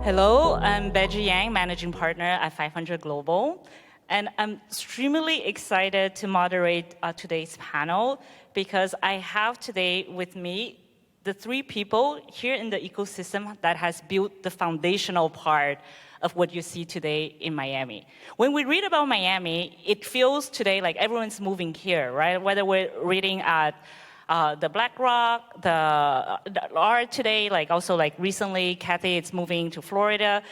Hello, I'm Beji Yang, Managing Partner at 500 Global. And I'm extremely excited to moderate today's panel because I have today with me the three people here in the ecosystem that has built the foundational part of what you see today in Miami. When we read about Miami, it feels today like everyone's moving here, right? Whether we're reading at the BlackRock, the art today, like also like recently, Kathy, it's moving to Florida.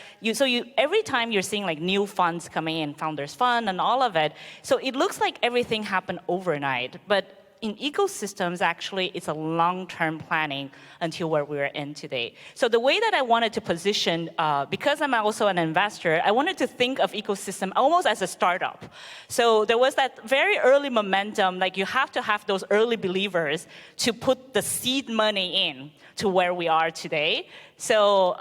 Every time you're seeing like new funds coming in, Founders Fund and all of it. So it looks like everything happened overnight, but in ecosystems, actually, it's a long-term planning until where we're in today. So the way that I wanted to position, because I'm also an investor, I wanted to think of ecosystem almost as a startup. So there was that very early momentum, like you have to have those early believers to put the seed money in to where we are today. So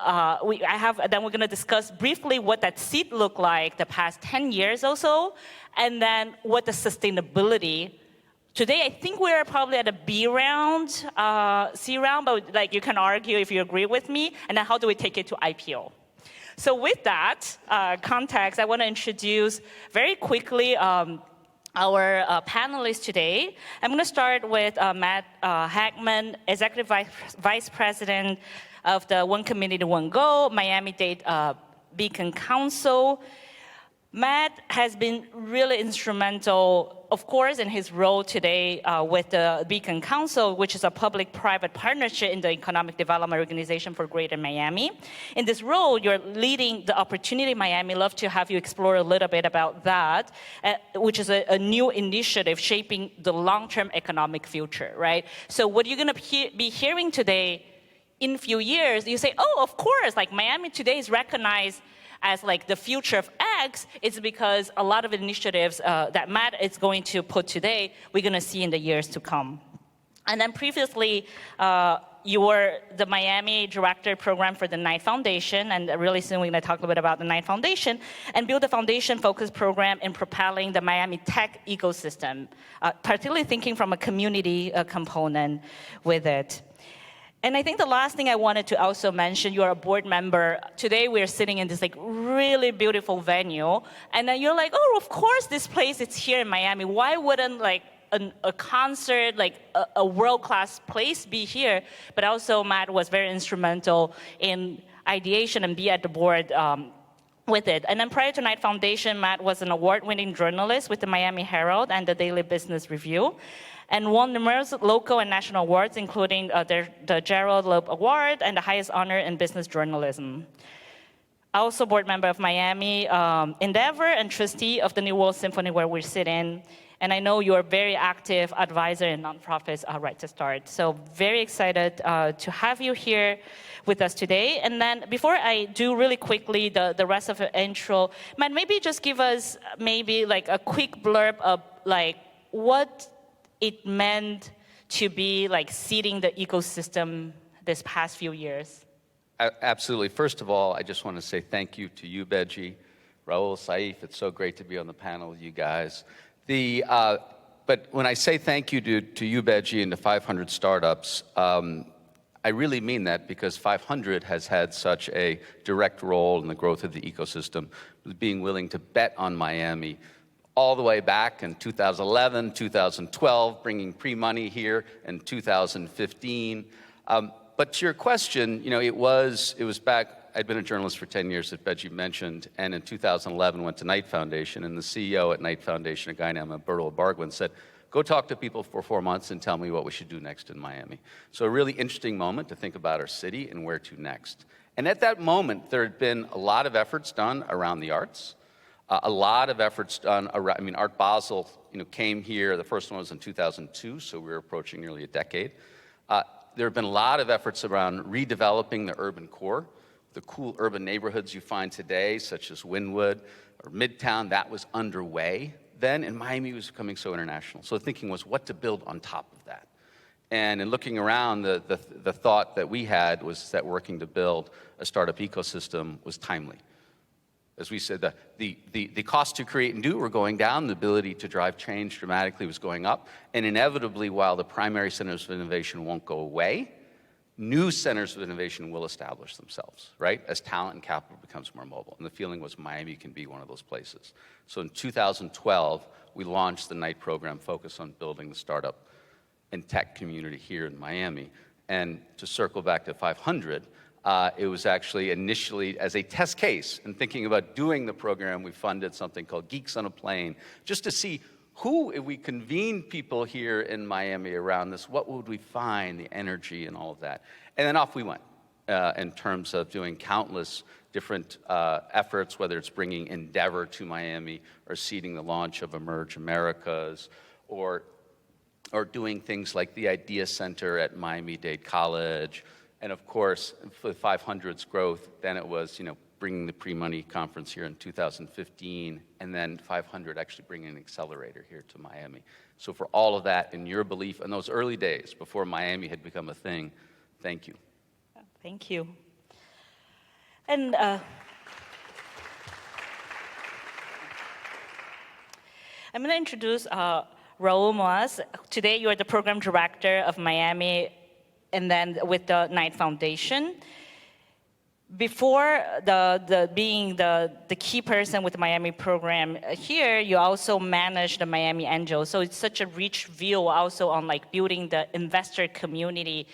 then we're gonna discuss briefly what that seed looked like the past 10 years or so, and then what the sustainability. Today, I think we're probably at a B round, C round, but like you can argue if you agree with me, and then how do we take it to IPO? So with that context, I want to introduce very quickly our panelists today. I'm going to start with Matt Hackman, Executive Vice President of the One Community, One Goal, Miami-Dade Beacon Council. Matt has been really instrumental, of course, in his role today with the Beacon Council, which is a public-private partnership in the Economic Development Organization for Greater Miami. In this role, you're leading the Opportunity Miami. Love to have you explore a little bit about that, which is a new initiative shaping the long-term economic future, right? So what you're going to be hearing today in a few years, you say, oh, of course, like Miami today is recognized as like the future of X, it's because a lot of initiatives that Matt is going to put today, we're going to see in the years to come. And then previously, you were the Miami Director Program for the Knight Foundation, and really soon we're going to talk a little bit about the Knight Foundation, and build a foundation-focused program in propelling the Miami tech ecosystem, particularly thinking from a community component with it. And I think the last thing I wanted to also mention, you're a board member. Today we're sitting in this like really beautiful venue, and then you're like, oh, of course this place is here in Miami. Why wouldn't like a concert, like a world-class place be here? But also Matt was very instrumental in ideation and be at the board with it. And then prior to Knight Foundation, Matt was an award-winning journalist with the Miami Herald and the Daily Business Review, and won numerous local and national awards, including the Gerald Loeb Award and the highest honor in business journalism. Also board member of Miami Endeavor and trustee of the New World Symphony where we sit in. And I know you're a very active advisor in nonprofits right to start. So very excited to have you here with us today. And then before I do really quickly the rest of the intro, Matt, maybe just give us maybe like a quick blurb of like what it meant to be like seeding the ecosystem this past few years. Absolutely. First of all, I just want to say thank you to you, Beji, Raul, Saif. It's so great to be on the panel with you guys. But when I say thank you to you, Beji, and to 500 Startups, I really mean that because 500 has had such a direct role in the growth of the ecosystem, being willing to bet on Miami all the way back in 2011, 2012, bringing PreMoney here in 2015. But to your question, it was back, I'd been a journalist for 10 years, as Beji mentioned, and in 2011 went to Knight Foundation, and the CEO at Knight Foundation, a guy named Alberto Barguin, said, go talk to people for 4 months and tell me what we should do next in Miami. So a really interesting moment to think about our city and where to next. And at that moment, there had been a lot of efforts done around the arts. A lot of efforts done around, Art Basel, came here. The first one was in 2002, so we were approaching nearly a decade. There have been a lot of efforts around redeveloping the urban core, the cool urban neighborhoods you find today, such as Wynwood or Midtown. That was underway then, and Miami was becoming so international. So the thinking was what to build on top of that. And in looking around, the thought that we had was that working to build a startup ecosystem was timely. As we said, the cost to create and do were going down, the ability to drive change dramatically was going up, and inevitably, while the primary centers of innovation won't go away, new centers of innovation will establish themselves, right? As talent and capital becomes more mobile. And the feeling was Miami can be one of those places. So in 2012, we launched the Knight program focused on building the startup and tech community here in Miami. And to circle back to 500, it was actually initially as a test case. And thinking about doing the program, we funded something called Geeks on a Plane, just to see who, if we convened people here in Miami around this, what would we find, the energy and all of that. And then off we went in terms of doing countless different efforts, whether it's bringing Endeavor to Miami or seeding the launch of Emerge Americas, or doing things like the Idea Center at Miami-Dade College. And of course, for 500's growth, then it was, bringing the PreMoney conference here in 2015, and then 500 actually bringing an accelerator here to Miami. So for all of that, in your belief, in those early days, before Miami had become a thing, thank you. Thank you. And I'm going to introduce Raul Moaz. Today, you are the program director of Miami, and then with the Knight Foundation. Before being the key person with the Miami program here, you also manage the Miami Angels. So it's such a rich view also on building the investor community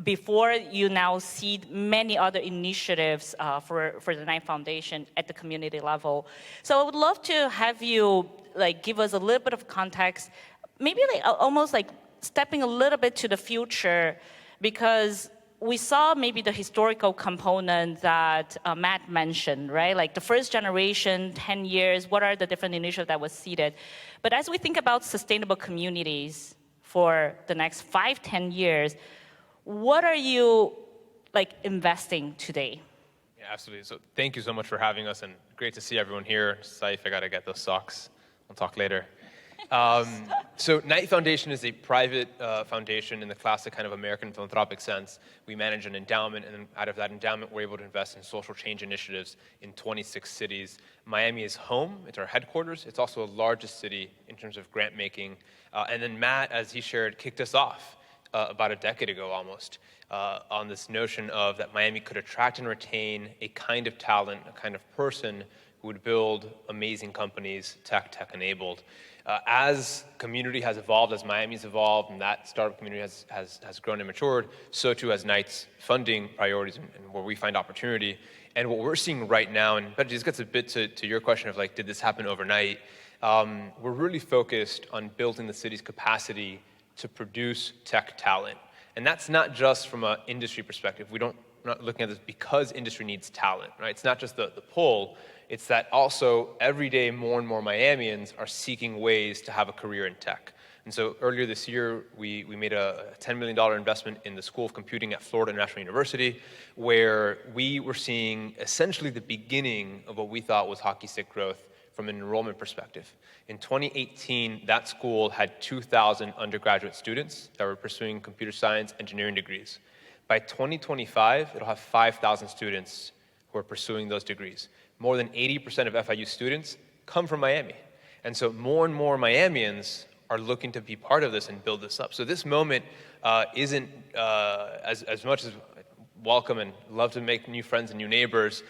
before you now see many other initiatives for the Knight Foundation at the community level. So I would love to have you give us a little bit of context, maybe almost stepping a little bit to the future, because we saw maybe the historical component that Matt mentioned, right? The first generation, 10 years, what are the different initiatives that was seeded? But as we think about sustainable communities for the next 5, 10 years, what are you investing today? Yeah, absolutely. So thank you so much for having us, and great to see everyone here. Saif, I got to get those socks. We'll talk later. So Knight Foundation is a private foundation in the classic kind of American philanthropic sense. We manage an endowment, and out of that endowment, we're able to invest in social change initiatives in 26 cities. Miami is home. It's our headquarters. It's also the largest city in terms of grant making. And then Matt, as he shared, kicked us off about a decade ago almost on this notion of that Miami could attract and retain a kind of talent, a kind of person who would build amazing companies, tech-enabled. As community has evolved, as Miami's evolved, and that startup community has grown and matured, so too has Knight's funding priorities and where we find opportunity. And what we're seeing right now, and Benji, this gets a bit to your question of did this happen overnight? We're really focused on building the city's capacity to produce tech talent. And that's not just from an industry perspective. We're not looking at this because industry needs talent, right? It's not just the pull. It's that also every day more and more Miamians are seeking ways to have a career in tech. And so earlier this year, we made a $10 million investment in the School of Computing at Florida International University, where we were seeing essentially the beginning of what we thought was hockey stick growth from an enrollment perspective. In 2018, that school had 2,000 undergraduate students that were pursuing computer science engineering degrees. By 2025, it'll have 5,000 students who are pursuing those degrees. More than 80% of FIU students come from Miami. And so more and more Miamians are looking to be part of this and build this up. So this moment isn't as much as welcome and love to make new friends and new neighbors.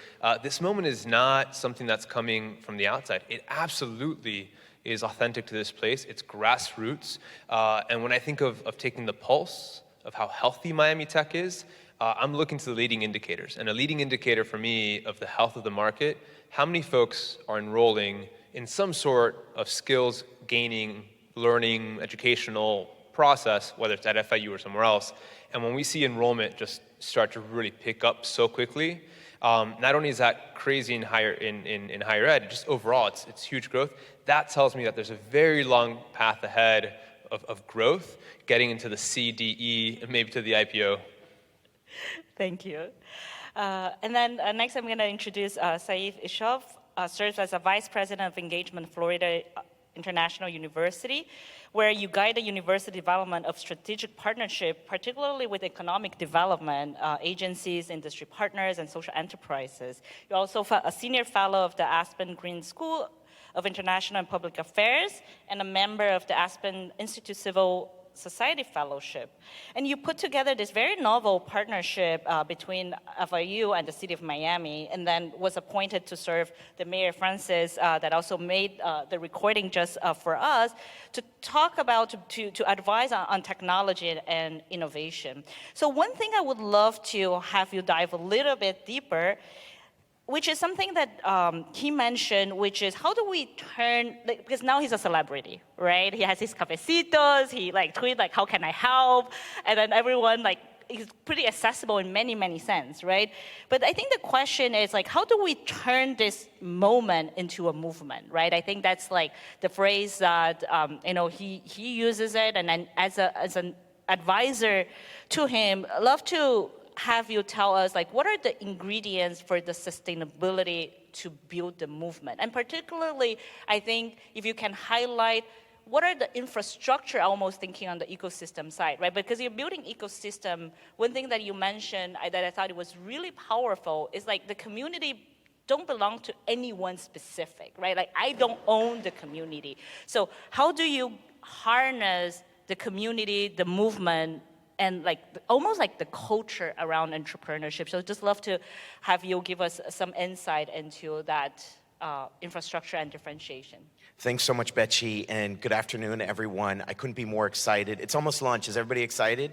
This moment is not something that's coming from the outside. It absolutely is authentic to this place. It's grassroots. And when I think of taking the pulse of how healthy Miami tech is, I'm looking to the leading indicators. And a leading indicator for me of the health of the market, how many folks are enrolling in some sort of skills gaining, learning, educational process, whether it's at FIU or somewhere else. And when we see enrollment just start to really pick up so quickly, not only is that crazy in higher ed, just overall it's huge growth. That tells me that there's a very long path ahead of growth, getting into the C, D, E, and maybe to the IPO. Thank you. And then next I'm going to introduce Saif Ishov, serves as a Vice President of Engagement, Florida International University, where you guide the university development of strategic partnership, particularly with economic development agencies, industry partners, and social enterprises. You're also a senior fellow of the Aspen Green School of International and Public Affairs, and a member of the Aspen Institute Civil Society Fellowship. And you put together this very novel partnership between FIU and the city of Miami, and then was appointed to serve the Mayor Francis that also made the recording just for us to talk about, to advise on technology and innovation. So one thing I would love to have you dive a little bit deeper, which is something that he mentioned, which is how do we turn, like, because now he's a celebrity, right? He has his cafecitos, he like tweet like, how can I help? And then everyone like, he's pretty accessible in many, many sense, right? But I think the question is like, how do we turn this moment into a movement, right? I think that's like the phrase that, he uses it, and then as an advisor to him, I love to have you tell us, like, what are the ingredients for the sustainability to build the movement? And particularly, I think if you can highlight what are the infrastructure, almost thinking on the ecosystem side, right? Because you're building ecosystem, one thing that you mentioned that I thought it was really powerful is like the community don't belong to anyone specific, right? Like I don't own the community. So how do you harness the community, the movement, and like almost like the culture around entrepreneurship? So just love to have you give us some insight into that infrastructure and differentiation. Thanks so much, Betsy, and good afternoon, everyone. I couldn't be more excited. It's almost lunch. Is everybody excited?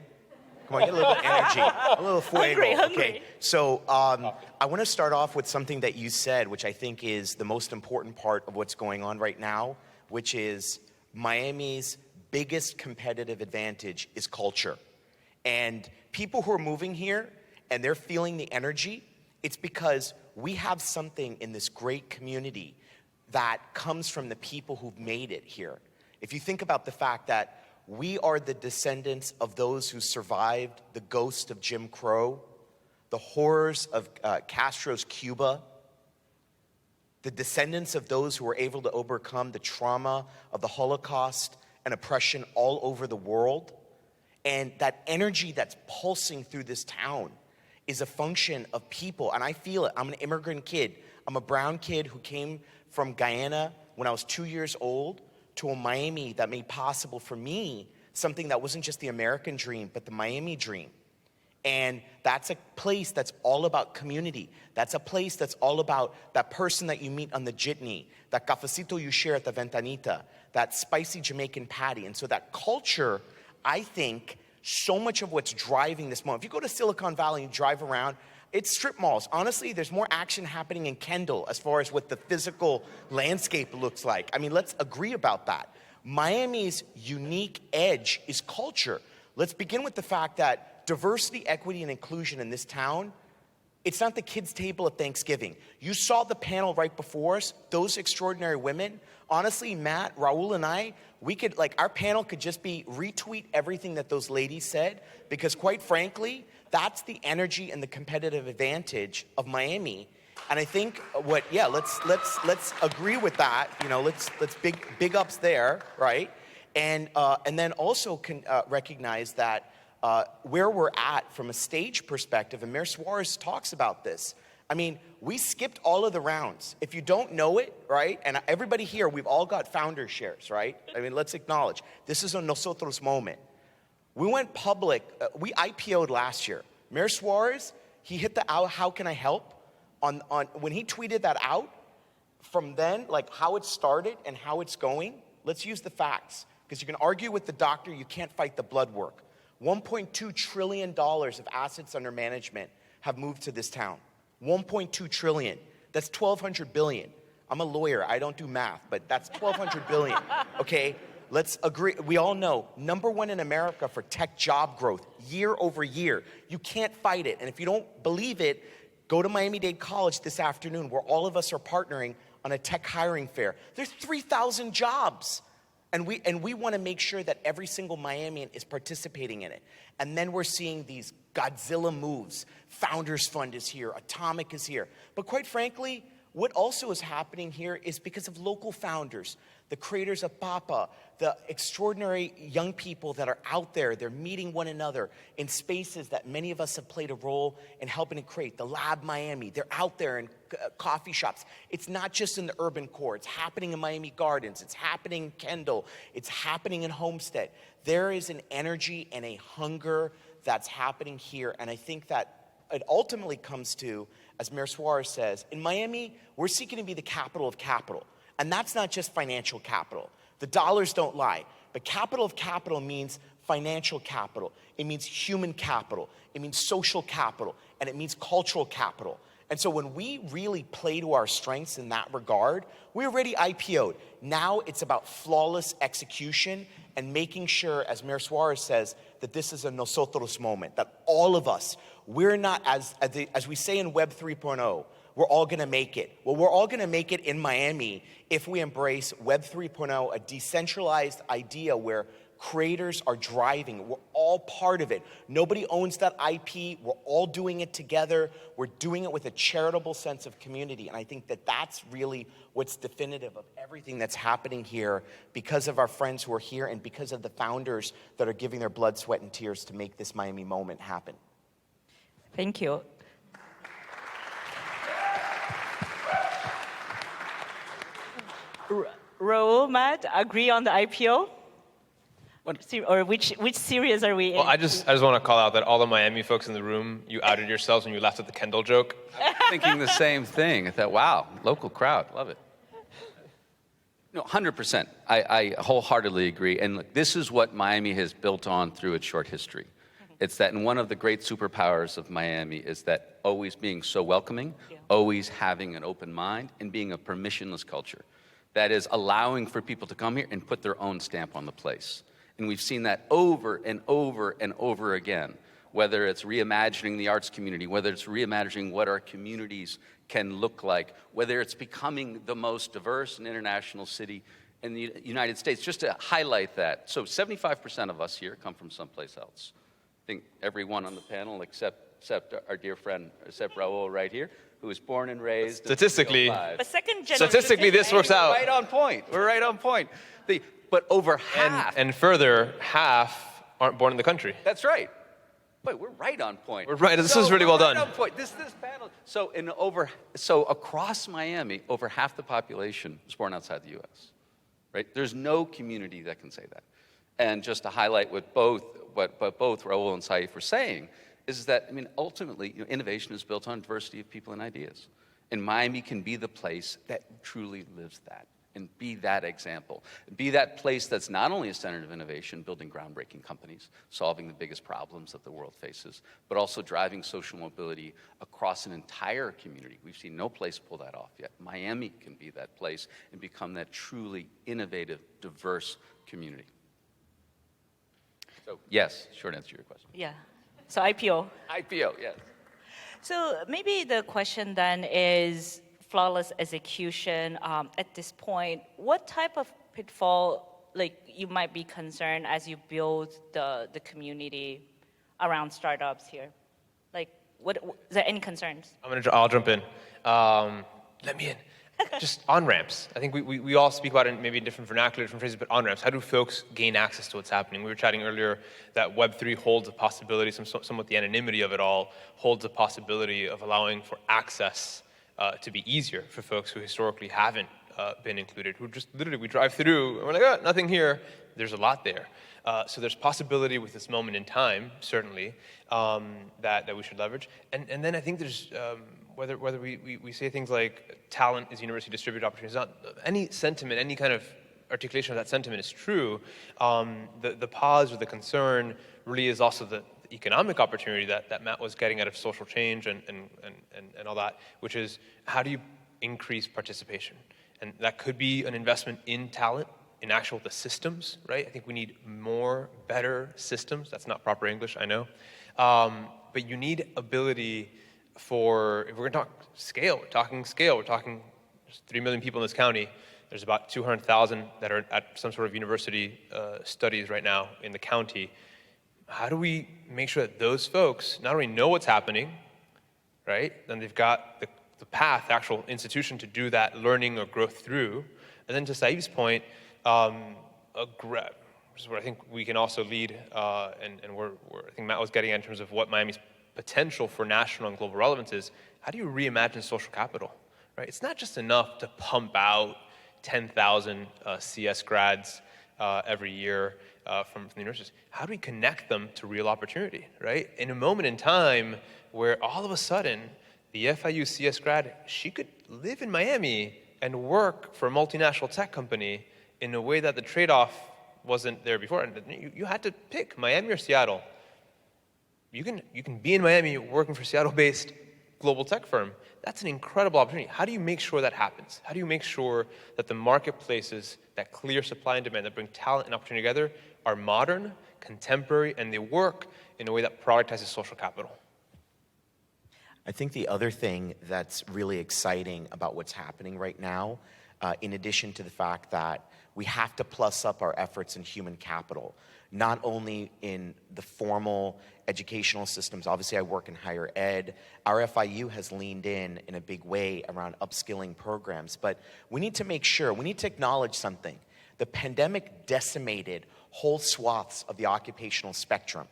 Come on, get a little bit of energy, a little fuego. Hungry. Okay, so I want to start off with something that you said, which I think is the most important part of what's going on right now, which is Miami's biggest competitive advantage is culture. And people who are moving here and they're feeling the energy, it's because we have something in this great community that comes from the people who've made it here. If you think about the fact that we are the descendants of those who survived the ghost of Jim Crow, the horrors of Castro's Cuba, the descendants of those who were able to overcome the trauma of the Holocaust and oppression all over the world. And that energy that's pulsing through this town is a function of people, and I feel it. I'm an immigrant kid. I'm a brown kid who came from Guyana when I was 2 years old to a Miami that made possible for me something that wasn't just the American dream, but the Miami dream. And that's a place that's all about community. That's a place that's all about that person that you meet on the jitney, that cafecito you share at the ventanita, that spicy Jamaican patty. And so that culture, I think, so much of what's driving this moment. If you go to Silicon Valley and you drive around, it's strip malls. Honestly, there's more action happening in Kendall as far as what the physical landscape looks like. I mean, let's agree about that. Miami's unique edge is culture. Let's begin with the fact that diversity, equity, and inclusion in this town, it's not the kids' table at Thanksgiving. You saw the panel right before us, those extraordinary women. Honestly, Matt, Raul, and I, we could, like, our panel could just be retweet everything that those ladies said, because quite frankly, that's the energy and the competitive advantage of Miami. And I think let's agree with that. You know, let's big ups there, right? And then also recognize that where we're at from a stage perspective, and Mayor Suarez talks about this. I mean, we skipped all of the rounds. If you don't know it, right, and everybody here, we've all got founder shares, right? I mean, let's acknowledge, this is a nosotros moment. We went public, we IPO'd last year. Mayor Suarez, he hit the how can I help? On when he tweeted that out, from then, like how it started and how it's going, let's use the facts. Because you can argue with the doctor, you can't fight the blood work. $1.2 trillion of assets under management have moved to this town. 1.2 trillion. That's 1,200 billion. I'm a lawyer, I don't do math, but that's 1,200 billion, okay? Let's agree, we all know, #1 in America for tech job growth, year over year. You can't fight it, and if you don't believe it, go to Miami-Dade College this afternoon, where all of us are partnering on a tech hiring fair. There's 3,000 jobs. And we want to make sure that every single Miamian is participating in it. And then we're seeing these Godzilla moves. Founders Fund is here. Atomic is here. But quite frankly, what also is happening here is because of local founders, the creators of Papa, the extraordinary young people that are out there. They're meeting one another in spaces that many of us have played a role in helping to create. The Lab Miami, they're out there in coffee shops. It's not just in the urban core. It's happening in Miami Gardens. It's happening in Kendall. It's happening in Homestead. There is an energy and a hunger that's happening here. And I think that it ultimately comes to, as Mayor Suarez says, in Miami, we're seeking to be the capital of capital. And that's not just financial capital. The dollars don't lie. But capital of capital means financial capital. It means human capital. It means social capital. And it means cultural capital. And so when we really play to our strengths in that regard, we already IPO'd. Now it's about flawless execution and making sure, as Mayor Suarez says, that this is a nosotros moment, that all of us, we're not, as we say in Web 3.0, we're all gonna make it. Well, we're all gonna make it in Miami if we embrace Web 3.0, a decentralized idea where creators are driving. We're all part of it. Nobody owns that IP. We're all doing it together. We're doing it with a charitable sense of community. And I think that that's really what's definitive of everything that's happening here because of our friends who are here and because of the founders that are giving their blood, sweat, and tears to make this Miami moment happen. Thank you. Raul, Matt, agree on the IPO? Or which series are we in? Well, I just want to call out that all the Miami folks in the room, you outed yourselves when you laughed at the Kendall joke. I'm thinking the same thing. I thought, wow, local crowd, love it. No, 100%. I wholeheartedly agree. And look, this is what Miami has built on through its short history. It's that, and one of the great superpowers of Miami is that always being so welcoming, always having an open mind, and being a permissionless culture. That is allowing for people to come here and put their own stamp on the place. And we've seen that over and over and over again, whether it's reimagining the arts community, whether it's reimagining what our communities can look like, whether it's becoming the most diverse and international city in the United States. Just to highlight that, so 75% of us here come from someplace else. I think everyone on the panel except our dear friend, except Raul right here, who was born and raised. Statistically, But second generation. statistically, this works out. We're right on point. We're right on point. But over half. And further, half aren't born in the country. That's right. But we're right on point. We're right. This is really well done. Right on point. This panel. So across Miami, over half the population was born outside the U.S. Right? There's no community that can say that. And just to highlight what both Raul and Saif were saying, is that, I mean, ultimately, innovation is built on diversity of people and ideas. And Miami can be the place that truly lives that and be that example. Be that place that's not only a center of innovation, building groundbreaking companies, solving the biggest problems that the world faces, but also driving social mobility across an entire community. We've seen no place pull that off yet. Miami can be that place and become that truly innovative, diverse community. So, yes, short answer to your question. Yeah. So IPO. IPO, yes. So maybe the question then is flawless execution. At this point, what type of pitfall you might be concerned as you build the community around startups here? Is there any concerns? I'll jump in. Let me in. Just on-ramps. I think we all speak about it maybe in different vernacular, different phrases, but on-ramps. How do folks gain access to what's happening? We were chatting earlier that Web3 holds a possibility, somewhat the anonymity of it all, holds a possibility of allowing for access to be easier for folks who historically haven't been included, who just literally, we drive through, and we're like, oh, nothing here. There's a lot there. So there's possibility with this moment in time, certainly, that we should leverage. And then I think there's, whether we say things like talent is universally distributed opportunities, not any sentiment, any kind of articulation of that sentiment is true. The pause or the concern really is also the economic opportunity that Matt was getting out of social change and all that, which is how do you increase participation? And that could be an investment in talent, in the systems, right? I think we need more, better systems. That's not proper English, I know. But you need ability for, if we're going to talk scale, we're talking there's 3 million people in this county. There's about 200,000 that are at some sort of university studies right now in the county. How do we make sure that those folks not only know what's happening, right? Then they've got the path, the actual institution to do that learning or growth through. And then to Saeed's point, which is where I think we can also lead, and where I think Matt was getting at in terms of what Miami's potential for national and global relevance is, how do you reimagine social capital, right? It's not just enough to pump out 10,000 CS grads every year from the universities. How do we connect them to real opportunity, right? In a moment in time where all of a sudden, the FIU CS grad, she could live in Miami and work for a multinational tech company in a way that the trade-off wasn't there before. And you had to pick Miami or Seattle. You can be in Miami working for a Seattle-based global tech firm. That's an incredible opportunity. How do you make sure that happens? How do you make sure that the marketplaces that clear supply and demand, that bring talent and opportunity together, are modern, contemporary, and they work in a way that prioritizes social capital? I think the other thing that's really exciting about what's happening right now, in addition to the fact that we have to plus up our efforts in human capital, not only in the formal educational systems. Obviously, I work in higher ed. Our FIU has leaned in a big way around upskilling programs. But we need to make sure, we need to acknowledge something. The pandemic decimated whole swaths of the occupational spectrum.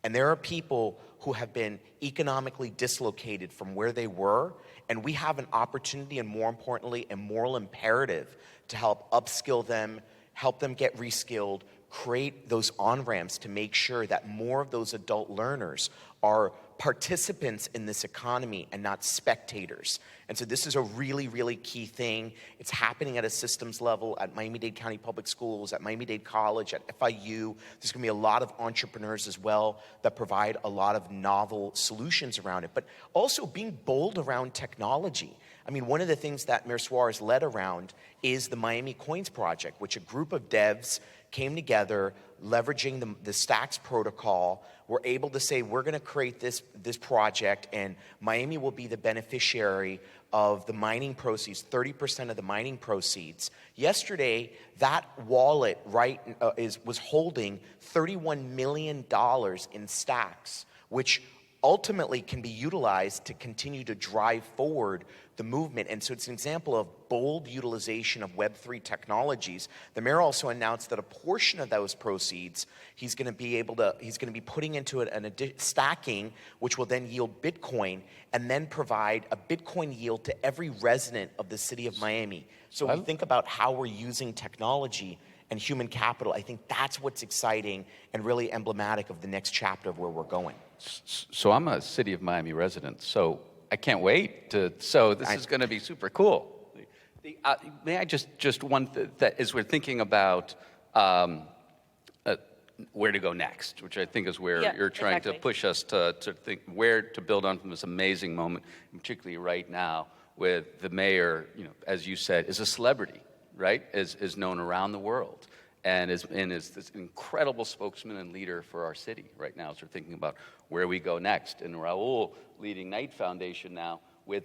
And there are people who have been economically dislocated from where they were, and we have an opportunity, and more importantly, a moral imperative to help upskill them, help them get reskilled, create those on-ramps to make sure that more of those adult learners are participants in this economy and not spectators. And so this is a really, really key thing. It's happening at a systems level at Miami-Dade County Public Schools, at Miami-Dade College, at FIU. There's going to be a lot of entrepreneurs as well that provide a lot of novel solutions around it, but also being bold around technology. I mean, one of the things that Mayor Suarez led around is the Miami Coins Project, which a group of devs came together, leveraging the Stacks protocol. We're able to say, we're going to create this project, and Miami will be the beneficiary of the mining proceeds, 30% of the mining proceeds. Yesterday, that wallet was holding $31 million in Stacks, which ultimately can be utilized to continue to drive forward the movement. And so it's an example of bold utilization of Web3 technologies. The mayor also announced that a portion of those proceeds he's going to be putting into stacking, which will then yield Bitcoin, and then provide a Bitcoin yield to every resident of the city of Miami. So when we think about how we're using technology and human capital, I think that's what's exciting and really emblematic of the next chapter of where we're going. So I'm a City of Miami resident, so I can't wait this is going to be super cool. May I just one that as we're thinking about where to go next, which I think is where you're trying to push us to think where to build on from this amazing moment, particularly right now with the mayor, as you said, is a celebrity, right? Is known around the world. And is this incredible spokesman and leader for our city right now as we're thinking about where we go next. And Raul leading Knight Foundation now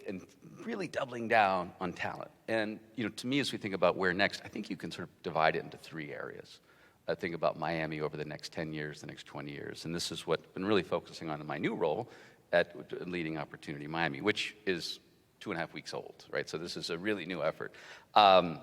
and really doubling down on talent. And to me, as we think about where next, I think you can sort of divide it into three areas. I think about Miami over the next 10 years, the next 20 years. And this is what I've been really focusing on in my new role at leading Opportunity Miami, which is 2.5 weeks old, right? So this is a really new effort. But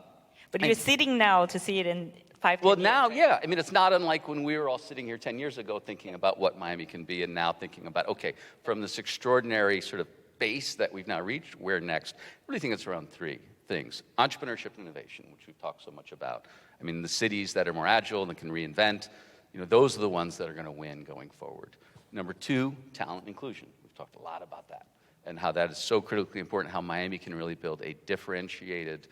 you're sitting now to see it in 5 Well, years, now, right? yeah. I mean, it's not unlike when we were all sitting here 10 years ago thinking about what Miami can be, and now thinking about, okay, from this extraordinary sort of base that we've now reached, where next? I really think it's around three things. Entrepreneurship and innovation, which we've talked so much about. I mean, the cities that are more agile and that can reinvent, those are the ones that are going to win going forward. Number two, talent inclusion. We've talked a lot about that and how that is so critically important, how Miami can really build a differentiated,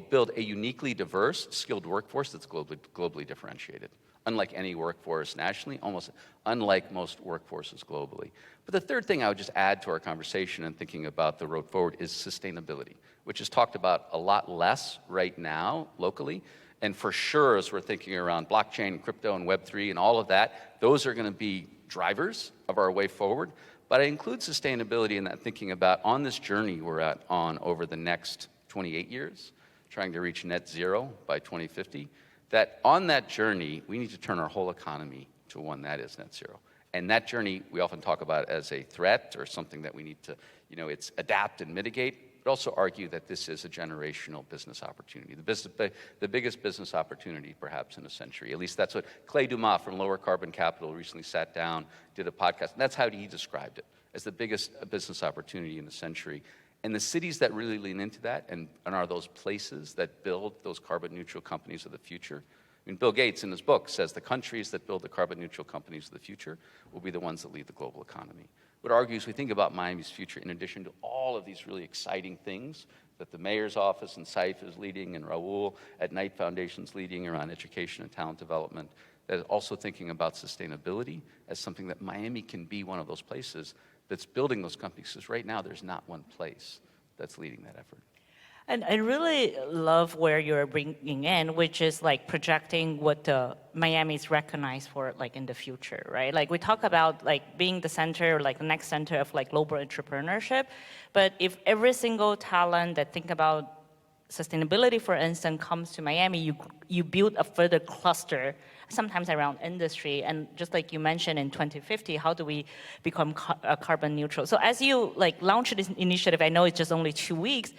build a uniquely diverse, skilled workforce that's globally differentiated. Unlike any workforce nationally, almost unlike most workforces globally. But the third thing I would just add to our conversation and thinking about the road forward is sustainability, which is talked about a lot less right now locally. And for sure, as we're thinking around blockchain and crypto and Web3 and all of that, those are going to be drivers of our way forward. But I include sustainability in that thinking about on this journey we're on over the next 28 years, trying to reach net zero by 2050, that on that journey, we need to turn our whole economy to one that is net zero. And that journey, we often talk about as a threat or something that we need to it's adapt and mitigate, but also argue that this is a generational business opportunity, the biggest business opportunity perhaps in a century. At least that's what Clay Dumas from Lower Carbon Capital recently sat down, did a podcast, and that's how he described it, as the biggest business opportunity in the century. And the cities that really lean into that and are those places that build those carbon neutral companies of the future. I mean, Bill Gates in his book says the countries that build the carbon neutral companies of the future will be the ones that lead the global economy. What argues we think about Miami's future in addition to all of these really exciting things that the mayor's office and Saif is leading and Raul at Knight Foundation's leading around education and talent development, that is also thinking about sustainability as something that Miami can be one of those places that's building those companies, because right now there's not one place that's leading that effort. And I really love where you're bringing in, which is like projecting what Miami is recognized for, like in the future, right? Like we talk about like being the center, like the next center of like global entrepreneurship, but if every single talent that think about sustainability, for instance, comes to Miami, you build a further cluster, sometimes around industry, and just like you mentioned in 2050, how do we become carbon neutral? So as you like launch this initiative, I know it's just only 2 weeks.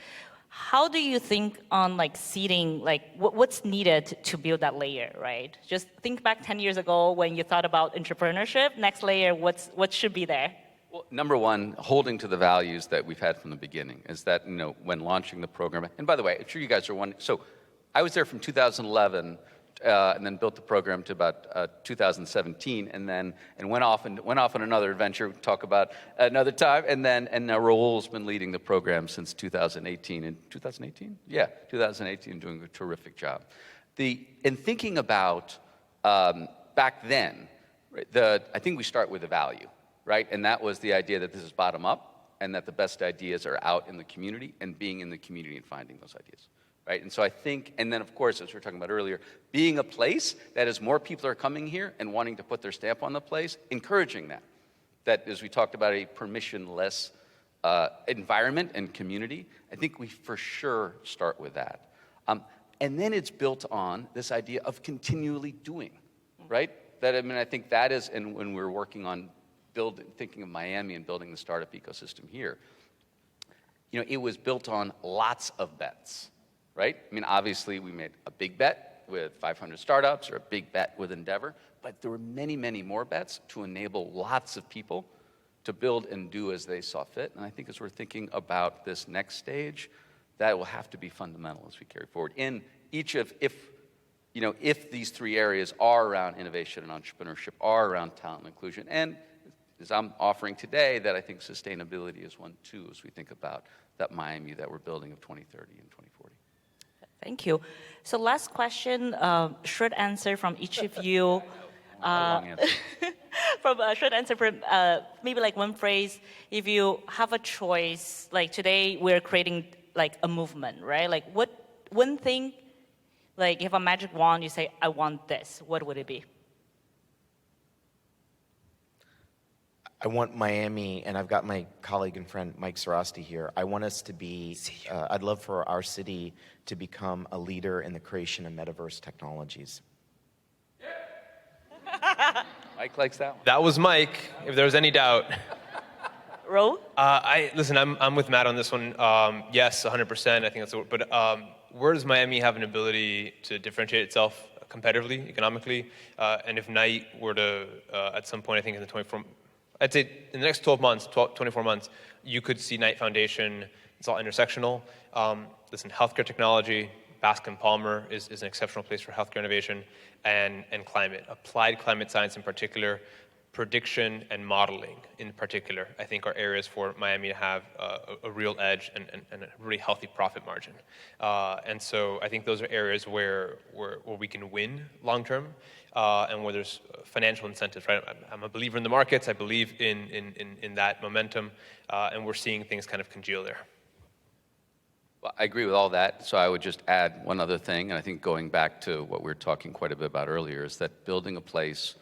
How do you think on like seeding, like what's needed to build that layer, right? Just think back 10 years ago when you thought about entrepreneurship. Next layer, what should be there? Well, number one, holding to the values that we've had from the beginning is that, when launching the program, and by the way, I'm sure you guys are wondering, so I was there from 2011 and then built the program to about 2017, and went off on another adventure. We'll talk about another time, and now Raul's been leading the program since 2018. In 2018, yeah, 2018, doing a terrific job. In thinking about back then, I think we start with the value, right? And that was the idea that this is bottom up, and that the best ideas are out in the community and being in the community and finding those ideas. Right? And so I think, and then of course, as we were talking about earlier, being a place that as more people are coming here and wanting to put their stamp on the place, encouraging that. That as we talked about a permissionless environment and community, I think we for sure start with that. And then it's built on this idea of continually doing, right? I think that is, and when we're working on thinking of Miami and building the startup ecosystem here, it was built on lots of bets. Right? I mean, obviously, we made a big bet with 500 startups or a big bet with Endeavor, but there were many, many more bets to enable lots of people to build and do as they saw fit. And I think as we're thinking about this next stage, that will have to be fundamental as we carry forward. In each of, if these three areas are around innovation and entrepreneurship, are around talent and inclusion, and as I'm offering today, that I think sustainability is one too, as we think about that Miami that we're building of 2030 and 2040. Thank you. So last question, short answer from each of you. Short answer from maybe like one phrase. If you have a choice, like today we're creating like a movement, right? Like what one thing, like you have a magic wand, you say, I want this, what would it be? I want Miami, and I've got my colleague and friend Mike Sarasti here. I want us to be, I'd love for our city to become a leader in the creation of metaverse technologies. Mike likes that one. That was Mike, if there was any doubt. Ro? Listen, I'm with Matt on this one. Yes, 100%. I think that's the word. But where does Miami have an ability to differentiate itself competitively, economically? And if Knight were to, at some point, I think in the I'd say in the next 24 months, you could see Knight Foundation, it's all intersectional. Listen, healthcare technology, Bascom Palmer is an exceptional place for healthcare innovation, and climate, applied climate science in particular, prediction and modeling in particular, I think are areas for Miami to have a real edge and a really healthy profit margin. And so I think those are areas where we can win long term, and where there's financial incentives, right? I'm a believer in the markets, I believe in that momentum, and we're seeing things kind of congeal there. Well, I agree with all that, so I would just add one other thing, and I think going back to what we were talking quite a bit about earlier, is that building a place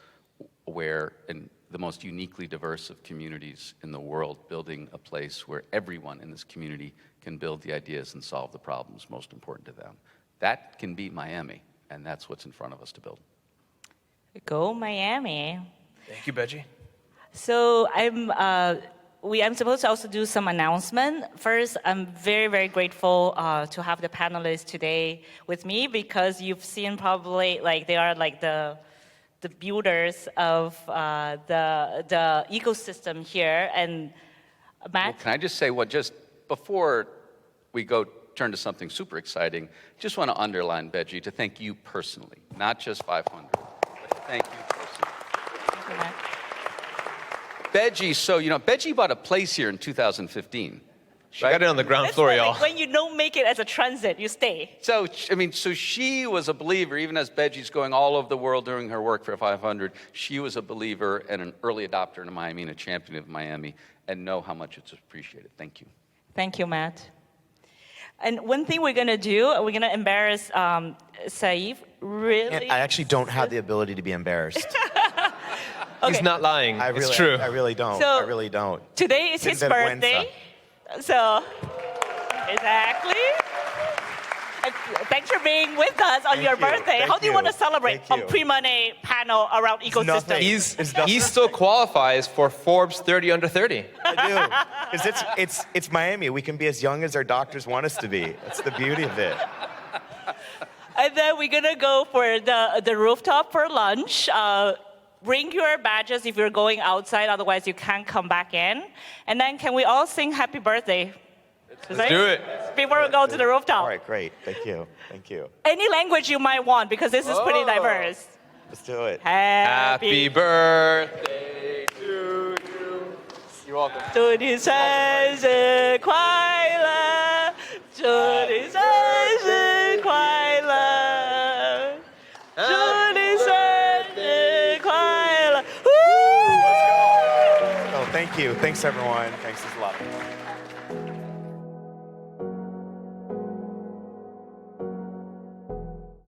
where, in the most uniquely diverse of communities in the world, building a place where everyone in this community can build the ideas and solve the problems most important to them. That can be Miami, and that's what's in front of us to build. Go Miami. Thank you, Beji. So I'm supposed to also do some announcement. First, I'm very, very grateful to have the panelists today with me because you've seen probably like they are like the builders of the ecosystem here. And Matt? Well, can I just say what, just before we turn to something super exciting, just want to underline, Beji, to thank you personally, not just 500, but to thank you personally. Thank you, Matt. Beji, so, Beji bought a place here in 2015. She got it on the ground floor, That's why, y'all. like, when you don't make it as a transit, you stay. So, so she was a believer, even as Beji's going all over the world doing her work for 500, she was a believer and an early adopter in Miami and a champion of Miami, and know how much it's appreciated. Thank you. Thank you, Matt. And one thing we're going to do, we're going to embarrass Saif. Really? And I actually don't have the ability to be embarrassed. He's not lying. It's true. I really don't. So- I really don't. Today is his Sin vergüenza. birthday. So, exactly. And thanks for being with us on Thank your you. birthday. Thank How do you want to you. celebrate Thank on you. PreMoney panel around ecosystem? nothing. He still qualifies for Forbes 30 under 30. I do. Because it's Miami. We can be as young as our doctors want us to be. That's the beauty of it. And then we're gonna go for the rooftop for lunch. Bring your badges if you're going outside, otherwise you can't come back in. And then can we all sing happy birthday? Let's do it. Before we go to the rooftop. All right, great. Thank you. Thank you. Any language you might want, because this is pretty diverse. Let's do it. Happy birthday to you. You're welcome. 祝你生日快乐，祝你生日快乐，祝你生日快乐。 Oh, thank you. Thanks, everyone. Thanks. This is a lot of fun.